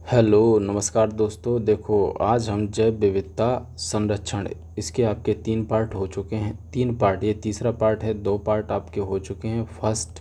Hello नमस्कार दोस्तों। देखो, आज हम जैव विविधता संरक्षण, इसके आपके 3 पार्ट हो चुके हैं। 3 पार्ट, ये तीसरा पार्ट है। 2 पार्ट आपके हो चुके हैं, फर्स्ट,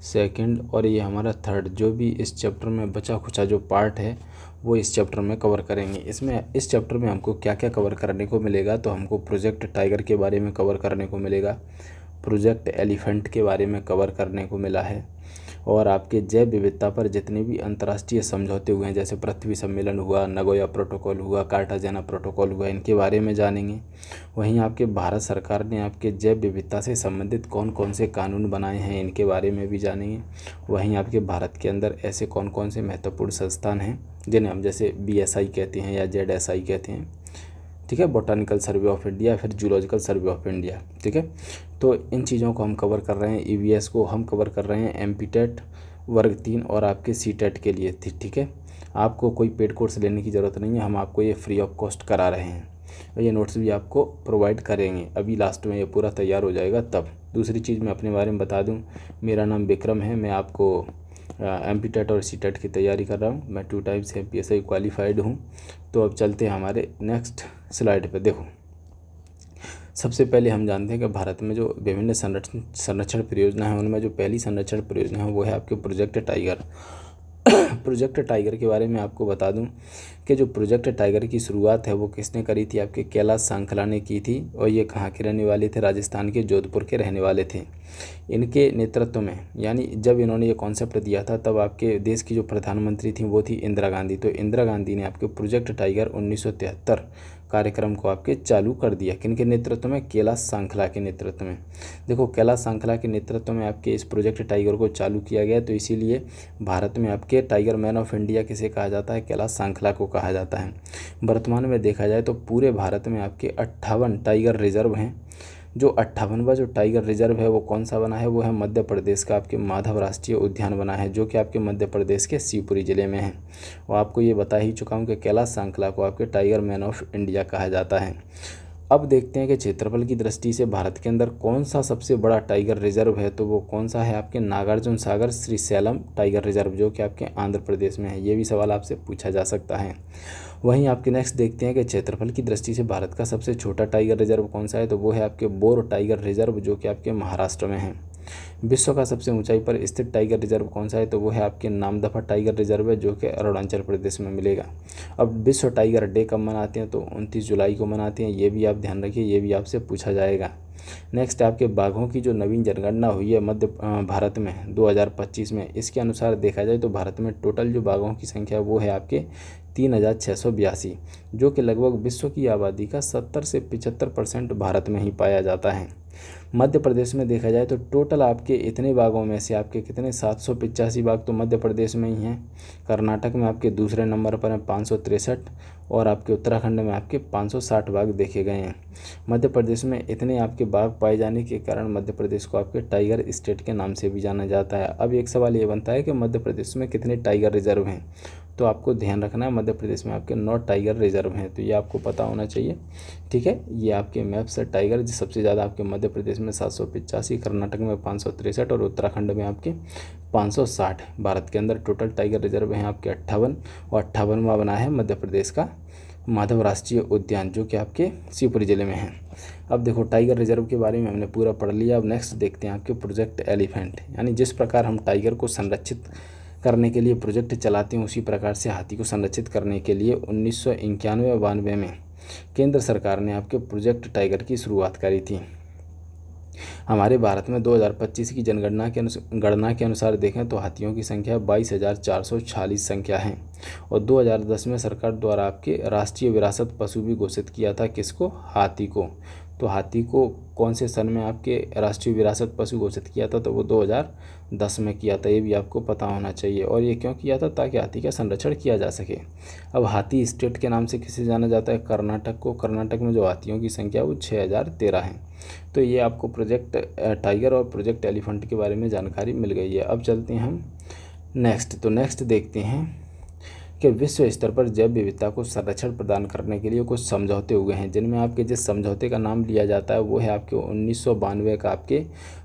सेकंड और ये हमारा थर्ड। जो भी इस चैप्टर में बचा खुचा जो पार्ट है वो इस चैप्टर में कवर करेंगे। इस चैप्टर में हमको क्या क्या कवर करने को मिलेगा, तो हमको प्रोजेक्ट टाइगर के बारे में कवर करने को मिलेगा, प्रोजेक्ट एलिफेंट के बारे में कवर करने को मिला है, और आपके जैव विविधता पर जितने भी अंतर्राष्ट्रीय समझौते हुए हैं, जैसे पृथ्वी सम्मेलन हुआ, नगोया प्रोटोकॉल हुआ, कार्टाजेना प्रोटोकॉल हुआ, इनके बारे में जानेंगे। वहीं आपके भारत सरकार ने आपके जैव विविधता से संबंधित कौन कौन से कानून बनाए हैं, इनके बारे में भी जानेंगे। वहीं आपके भारत के अंदर ऐसे कौन कौन से महत्वपूर्ण संस्थान हैं जिन्हें हम जैसे BSI कहते हैं या ZSI कहते हैं, ठीक है, बोटानिकल सर्वे ऑफ इंडिया या फिर जूलॉजिकल सर्वे ऑफ इंडिया, ठीक है। तो इन चीज़ों को हम कवर कर रहे हैं। EVS को हम कवर कर रहे हैं MPTET वर्ग 3 और आपके CTET के लिए, ठीक है। आपको कोई पेड कोर्स लेने की ज़रूरत नहीं है, हम आपको ये फ्री ऑफ कॉस्ट करा रहे हैं और ये नोट्स भी आपको प्रोवाइड करेंगे। अभी लास्ट में ये पूरा तैयार हो जाएगा तब। दूसरी चीज़ मैं अपने बारे में बता दूं, मेरा नाम विक्रम है। मैं आपको MPTET और CTET की तैयारी कर रहा हूँ। मैं 2 टाइम्स MPSI क्वालिफाइड हूँ। तो अब चलते हैं हमारे नेक्स्ट स्लाइड पे। देखो, सबसे पहले हम जानते हैं कि भारत में जो विभिन्न संरक्षण परियोजना है, उनमें जो पहली संरक्षण परियोजना है वो है आपके प्रोजेक्ट टाइगर। प्रोजेक्ट टाइगर के बारे में आपको बता दूं कि जो प्रोजेक्ट टाइगर की शुरुआत है वो किसने करी थी, आपके कैलाश सांखला ने की थी। और ये कहाँ के रहने वाले थे, राजस्थान के जोधपुर के रहने वाले थे। इनके नेतृत्व में, यानी जब इन्होंने ये कॉन्सेप्ट दिया था तब आपके देश की जो प्रधानमंत्री थी वो थी इंदिरा गांधी। तो इंदिरा गांधी ने आपके प्रोजेक्ट टाइगर 1973 कार्यक्रम को आपके चालू कर दिया। किनके नेतृत्व में, कैलाश सांखला के नेतृत्व में। देखो, कैलाश सांखला के नेतृत्व में आपके इस प्रोजेक्ट टाइगर को चालू किया गया। तो इसीलिए भारत में आपके टाइगर मैन ऑफ इंडिया किसे कहा जाता है, कैलाश सांखला को कहा जाता है। वर्तमान में देखा जाए तो पूरे भारत में आपके 58 टाइगर रिजर्व हैं। जो 58वां जो टाइगर रिजर्व है वो कौन सा बना है, वो है मध्य प्रदेश का आपके माधव राष्ट्रीय उद्यान बना है, जो कि आपके मध्य प्रदेश के शिवपुरी ज़िले में है। और आपको ये बता ही चुका हूँ कि कैलाश सांखला को आपके टाइगर मैन ऑफ इंडिया कहा जाता है। अब देखते हैं कि क्षेत्रफल की दृष्टि से भारत के अंदर कौन सा सबसे बड़ा टाइगर रिजर्व है। तो वो कौन सा है, आपके नागार्जुन सागर श्रीशैलम टाइगर रिजर्व, जो कि आपके आंध्र प्रदेश में है। ये भी सवाल आपसे पूछा जा सकता है। वहीं आपके नेक्स्ट देखते हैं कि क्षेत्रफल की दृष्टि से भारत का सबसे छोटा टाइगर रिजर्व कौन सा है। तो वो है आपके बोर टाइगर रिजर्व, जो कि आपके महाराष्ट्र में है। विश्व का सबसे ऊंचाई पर स्थित टाइगर रिजर्व कौन सा है, तो वो है आपके नामदफा टाइगर रिजर्व है, जो कि अरुणाचल प्रदेश में मिलेगा। अब विश्व टाइगर डे कब मनाते हैं, तो 29 जुलाई को मनाते हैं। ये भी आप ध्यान रखिए, ये भी आपसे पूछा जाएगा। नेक्स्ट आपके बाघों की जो नवीन जनगणना हुई है भारत में 2025 में, इसके अनुसार देखा जाए तो भारत में टोटल जो बाघों की संख्या वो है आपके 3682, जो कि लगभग विश्व की आबादी का 70 से 75% भारत में ही पाया जाता है। मध्य प्रदेश में देखा जाए तो टोटल आपके इतने बाघों में से आपके कितने 785 बाघ तो मध्य प्रदेश में ही हैं। कर्नाटक में आपके दूसरे नंबर पर हैं 563, और आपके उत्तराखंड में आपके 560 बाघ देखे गए हैं। मध्य प्रदेश में इतने आपके बाघ पाए जाने के कारण मध्य प्रदेश को आपके टाइगर स्टेट के नाम से भी जाना जाता है। अब एक सवाल ये बनता है कि मध्य प्रदेश में कितने टाइगर रिजर्व हैं, तो आपको ध्यान रखना है मध्य प्रदेश में आपके 9 टाइगर रिजर्व हैं। तो ये आपको पता होना चाहिए, ठीक है। ये आपके मैप से टाइगर सबसे ज़्यादा आपके मध्य प्रदेश में 785, कर्नाटक में 563 और उत्तराखंड में आपके 560। भारत के अंदर टोटल टाइगर रिजर्व हैं आपके 58, और 58वां बना है मध्य प्रदेश का माधव राष्ट्रीय उद्यान, जो कि आपके शिवपुरी ज़िले में है। अब देखो, टाइगर रिजर्व के बारे में हमने पूरा पढ़ लिया। अब नेक्स्ट देखते हैं आपके प्रोजेक्ट एलिफेंट, यानी जिस प्रकार हम टाइगर को संरक्षित करने के लिए प्रोजेक्ट चलाते हैं, उसी प्रकार से हाथी को संरक्षित करने के लिए 1991-92 में केंद्र सरकार ने आपके प्रोजेक्ट टाइगर की शुरुआत करी थी। हमारे भारत में 2025 की गणना के अनुसार देखें तो हाथियों की संख्या 22,446 संख्या है। और 2010 में सरकार द्वारा आपके राष्ट्रीय विरासत पशु भी घोषित किया था, किसको, हाथी को। तो हाथी को कौन से सन में आपके राष्ट्रीय विरासत पशु घोषित किया था, तो वो 2010 में किया था। ये भी आपको पता होना चाहिए। और ये क्यों किया था, ताकि हाथी का संरक्षण किया जा सके। अब हाथी स्टेट के नाम से किसे जाना जाता है, कर्नाटक को। कर्नाटक में जो हाथियों की संख्या वो 6013 है। तो ये आपको प्रोजेक्ट टाइगर और प्रोजेक्ट एलिफेंट के बारे में जानकारी मिल गई है। अब चलते हैं हम नेक्स्ट। तो नेक्स्ट देखते हैं कि विश्व स्तर पर जैव विविधता को संरक्षण प्रदान करने के लिए कुछ समझौते हुए हैं, जिनमें आपके जिस समझौते का नाम लिया जाता है वो है आपके 1992 का आपके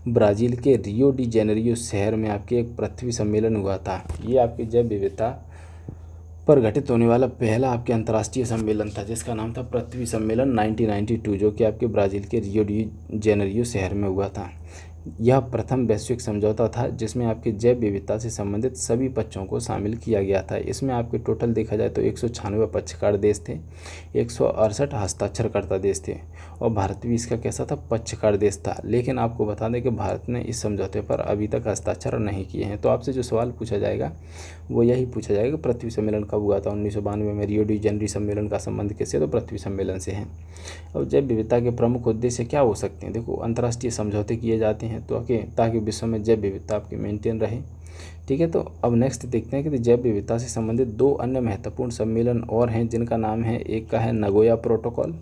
ब्राज़ील के रियो डी जेनेरियो शहर में आपके एक पृथ्वी सम्मेलन हुआ था। ये आपकी जैव विविधता पर घटित होने वाला पहला आपके अंतर्राष्ट्रीय सम्मेलन था, जिसका नाम था पृथ्वी सम्मेलन 1992, जो कि आपके ब्राज़ील के रियो डी जेनेरियो शहर में हुआ था। यह प्रथम वैश्विक समझौता था जिसमें आपके जैव विविधता से संबंधित सभी पक्षों को शामिल किया गया था। इसमें आपके टोटल देखा जाए तो 196 पक्षकार देश थे, 168 हस्ताक्षरकर्ता देश थे, और भारत भी इसका कैसा था, पक्षकार देश था। लेकिन आपको बता दें कि भारत ने इस समझौते पर अभी तक हस्ताक्षर नहीं किए हैं। तो आपसे जो सवाल पूछा जाएगा वो यही पूछा जाएगा कि पृथ्वी सम्मेलन कब हुआ था। 1992 में रियो डी जेनेरियो सम्मेलन का संबंध किससे, तो पृथ्वी सम्मेलन से है। अब जैव विविधता के प्रमुख उद्देश्य क्या हो सकते हैं, देखो अंतर्राष्ट्रीय समझौते किए जाते हैं तो ताकि विश्व में जैव विविधता आपकी मेंटेन रहे। ठीक है, तो अब नेक्स्ट देखते हैं कि जैव विविधता से संबंधित दो अन्य महत्वपूर्ण सम्मेलन और हैं, जिनका नाम है, एक का है नगोया प्रोटोकॉल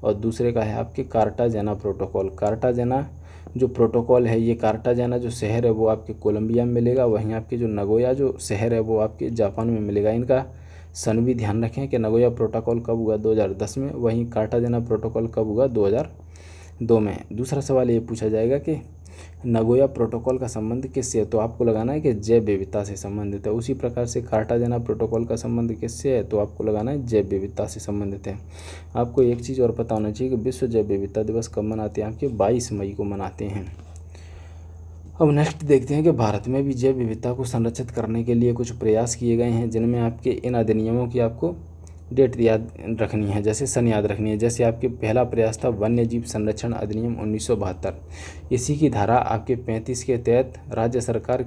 और दूसरे का है आपके कार्टाजेना प्रोटोकॉल। कार्टाजेना जो प्रोटोकॉल है, ये कार्टाजेना जो शहर है वो आपके कोलंबिया में मिलेगा, वहीं आपके जो नगोया जो शहर है वो आपके जापान में मिलेगा। इनका सन भी ध्यान रखें कि नगोया प्रोटोकॉल कब हुआ, 2010 में, वहीं कार्टाजेना प्रोटोकॉल कब हुआ, 2002 में। दूसरा सवाल ये पूछा जाएगा कि नगोया प्रोटोकॉल का संबंध किससे है, तो आपको लगाना है कि जैव विविधता से संबंधित है। उसी प्रकार से कार्टाजेना प्रोटोकॉल का संबंध किससे है, तो आपको लगाना है जैव विविधता से संबंधित है। आपको एक चीज़ और पता होना चाहिए कि विश्व जैव विविधता दिवस कब मनाते हैं, आपके 22 मई को मनाते हैं। अब नेक्स्ट देखते हैं कि भारत में भी जैव विविधता को संरक्षित करने के लिए कुछ प्रयास किए गए हैं, जिनमें आपके इन अधिनियमों की आपको डेट याद रखनी है, जैसे सन याद रखनी है। जैसे आपके पहला प्रयास था वन्य जीव संरक्षण अधिनियम 1972। इसी की धारा आपके 35 के तहत राज्य सरकार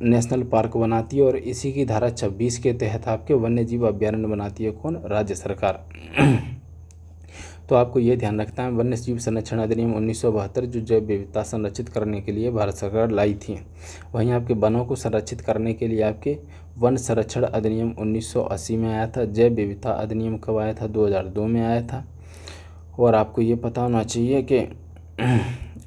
नेशनल पार्क बनाती है, और इसी की धारा 26 के तहत आपके वन्य जीव अभ्यारण्य बनाती है, कौन, राज्य सरकार। तो आपको ये ध्यान रखना है, वन्य जीव संरक्षण अधिनियम 1972 जो जैव विविधता संरक्षित करने के लिए भारत सरकार लाई थी। वहीं आपके वनों को संरक्षित करने के लिए आपके वन संरक्षण अधिनियम 1980 में आया था। जैव विविधता अधिनियम कब आया था, 2002 में आया था। और आपको ये पता होना चाहिए कि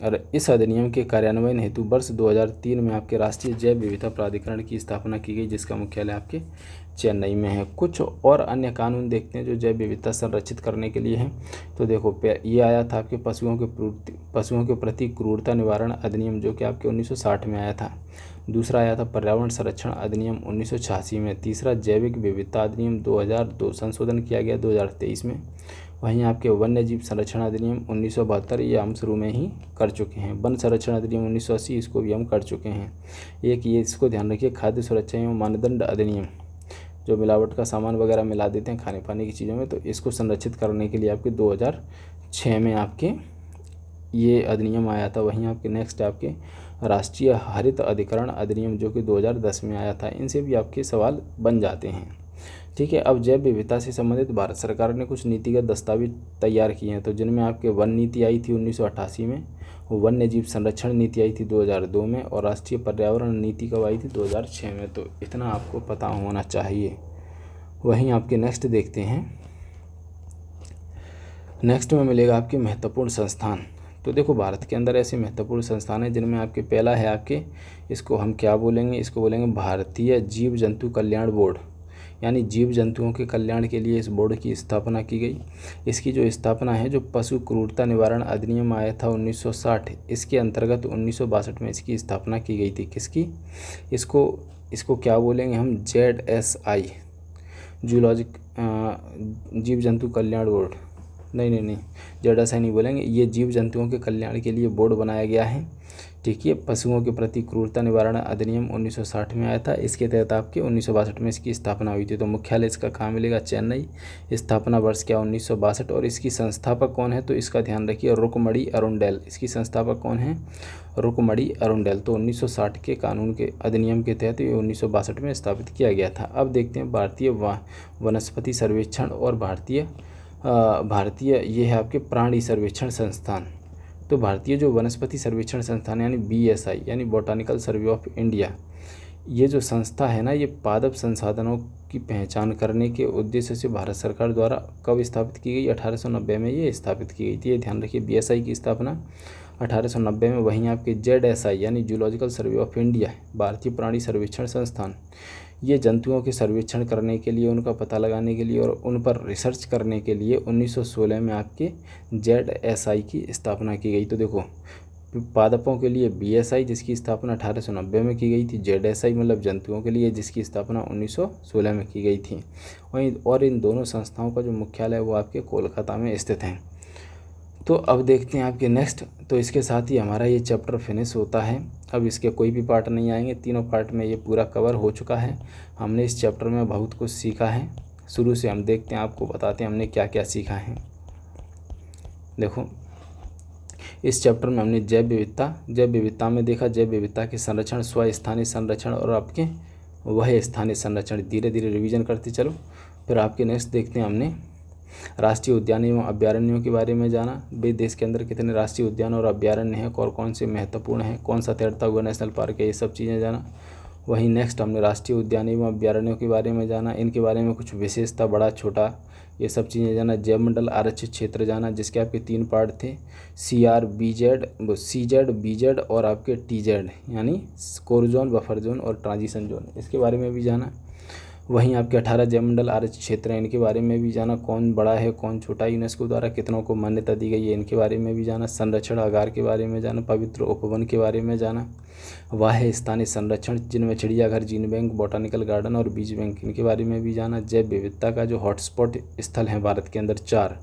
और इस अधिनियम के कार्यान्वयन हेतु वर्ष 2003 में आपके राष्ट्रीय जैव विविधता प्राधिकरण की स्थापना की गई, जिसका मुख्यालय आपके चेन्नई में है। कुछ और अन्य कानून देखते हैं जो जैव विविधता संरक्षित करने के लिए हैं। तो देखो ये आया था आपके पशुओं के प्रति क्रूरता निवारण अधिनियम, जो कि आपके 1960 में आया था। दूसरा आया था पर्यावरण संरक्षण अधिनियम 1986 में। तीसरा जैविक विविधता अधिनियम 2002 संशोधन किया गया 2023 में। वहीं आपके वन्य जीव संरक्षण अधिनियम 1972 ये हम शुरू में ही कर चुके हैं। वन संरक्षण अधिनियम 1980 इसको भी हम कर चुके हैं। एक ये इसको ध्यान रखिए, खाद्य सुरक्षा एवं मानदंड अधिनियम, जो मिलावट का सामान वगैरह मिला देते हैं खाने पाने की चीज़ों में, तो इसको संरक्षित करने के लिए आपके 2006 में आपके ये अधिनियम आया था। वहीं आपके नेक्स्ट आपके राष्ट्रीय हरित अधिकरण अधिनियम, जो कि 2010 में आया था। इनसे भी आपके सवाल बन जाते हैं। ठीक है, अब जैव विविधता से संबंधित भारत सरकार ने कुछ नीतिगत दस्तावेज तैयार किए हैं, तो जिनमें आपके वन नीति आई थी 1988 में, वन्य जीव संरक्षण नीति आई थी 2002 में, और राष्ट्रीय पर्यावरण नीति कब आई थी, 2006 में। तो इतना आपको पता होना चाहिए। वहीं आपके नेक्स्ट देखते हैं, नेक्स्ट में मिलेगा आपके महत्वपूर्ण संस्थान। तो देखो भारत के अंदर ऐसे महत्वपूर्ण संस्थान हैं जिनमें आपके पहला है आपके, इसको हम क्या बोलेंगे, इसको बोलेंगे भारतीय जीव जंतु कल्याण बोर्ड, यानी जीव जंतुओं के कल्याण के लिए इस बोर्ड की स्थापना की गई। इसकी जो स्थापना है, जो पशु क्रूरता निवारण अधिनियम आया था 1960, इसके अंतर्गत 1962 में इसकी स्थापना की गई थी। किसकी, इसको क्या बोलेंगे हम, ZSI, जूलॉजिक जीव जंतु कल्याण बोर्ड, नहीं ZSI नहीं बोलेंगे, ये जीव जंतुओं के कल्याण के लिए बोर्ड बनाया गया है। ठीक है, पशुओं के प्रति क्रूरता निवारण अधिनियम 1960 में आया था। इसके तहत आपके 1962 में इसकी स्थापना हुई थी। तो मुख्यालय इसका कहाँ मिलेगा, चेन्नई। स्थापना वर्ष क्या, 1962। और इसकी संस्थापक कौन है, तो इसका ध्यान रखिए, रुकमणी अरुंडेल। इसकी संस्थापक कौन है, रुकमणी अरुंडेल। तो 1960 के कानून के अधिनियम के तहत ये 1962 में स्थापित किया गया था। अब देखते हैं भारतीय वनस्पति सर्वेक्षण और भारतीय ये है आपके प्राणी सर्वेक्षण संस्थान। तो भारतीय जो वनस्पति सर्वेक्षण संस्थान यानी BSI यानी बॉटनिकल सर्वे ऑफ इंडिया, ये जो संस्था है ना, ये पादप संसाधनों की पहचान करने के उद्देश्य से भारत सरकार द्वारा कब स्थापित की गई, 1890 में ये स्थापित की गई थी। ये ध्यान रखिए, BSI की स्थापना 1890 में। वहीं आपके ZSI यानी जूलॉजिकल सर्वे ऑफ इंडिया, भारतीय प्राणी सर्वेक्षण संस्थान, ये जंतुओं के सर्वेक्षण करने के लिए, उनका पता लगाने के लिए और उन पर रिसर्च करने के लिए 1916 में आपके ZSI की स्थापना की गई। तो देखो पादपों के लिए BSI जिसकी स्थापना 1890 में की गई थी, ZSI मतलब जंतुओं के लिए जिसकी स्थापना 1916 में की गई थी। वहीं और इन दोनों संस्थाओं का जो मुख्यालय है वो आपके कोलकाता में स्थित है। तो अब देखते हैं आपके नेक्स्ट। तो इसके साथ ही हमारा ये चैप्टर फिनिश होता है। अब इसके कोई भी पार्ट नहीं आएंगे, तीनों पार्ट में ये पूरा कवर हो चुका है। हमने इस चैप्टर में बहुत कुछ सीखा है। शुरू से हम देखते हैं, आपको बताते हैं हमने क्या क्या सीखा है। देखो, इस चैप्टर में हमने जैव विविधता में देखा जैव विविधता के संरक्षण, स्वस्थानीय संरक्षण और आपके वह स्थानीय संरक्षण। धीरे धीरे रिवीजन करते चलो। फिर आपके नेक्स्ट देखते हैं हमने राष्ट्रीय उद्यान एवं अभ्यारण्यों के बारे में जाना। भाई देश के अंदर कितने राष्ट्रीय उद्यान और अभ्यारण्य हैं और कौन से महत्वपूर्ण हैं, कौन सा तैरता हुआ नेशनल पार्क है, ये सब चीज़ें जाना। वहीं नेक्स्ट हमने राष्ट्रीय उद्यान एवं अभ्यारण्यों के बारे में जाना, इनके बारे में कुछ विशेषता, बड़ा छोटा, ये सब चीज़ें जाना। जैव मंडल आरक्षित क्षेत्र जाना जिसके आपके 3 पार्ट थे, CZ, BZ और आपके TZ यानी कोर जोन, बफर जोन और ट्रांजिशन जोन, इसके बारे में भी जाना। वहीं आपके 18 जैव मंडल आरक्षित क्षेत्र हैं, इनके बारे में भी जाना। कौन बड़ा है कौन छोटा, यूनेस्को द्वारा कितनों को मान्यता दी गई है, इनके बारे में भी जाना। संरक्षण आगार के बारे में जाना। पवित्र उपवन के बारे में जाना। वाह्य स्थानीय संरक्षण जिनमें चिड़ियाघर, जीन बैंक, बॉटनिकल गार्डन और बीज बैंक, इनके बारे में भी जाना। जैव विविधता का जो हॉटस्पॉट स्थल हैं भारत के अंदर 4,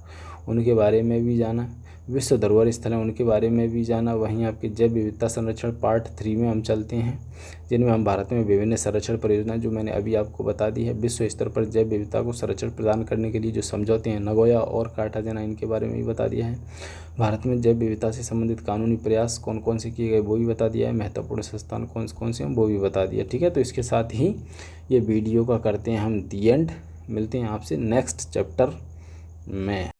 उनके बारे में भी जाना। विश्व धरोहर स्थल हैं उनके बारे में भी जाना। वहीं आपके जैव विविधता संरक्षण पार्ट 3 में हम चलते हैं, जिनमें हम भारत में विभिन्न संरक्षण परियोजनाएं जो मैंने अभी आपको बता दी है, विश्व स्तर पर जैव विविधता को संरक्षण प्रदान करने के लिए जो समझौते हैं नगोया और कार्टागेना, इनके बारे में भी बता दिया है। भारत में जैव विविधता से संबंधित कानूनी प्रयास कौन कौन से किए गए वो भी बता दिया है। महत्वपूर्ण संस्थान कौन कौन से हैं वो भी बता दिया। ठीक है, तो इसके साथ ही ये वीडियो का करते हैं हम दी एंड। मिलते हैं आपसे नेक्स्ट चैप्टर में।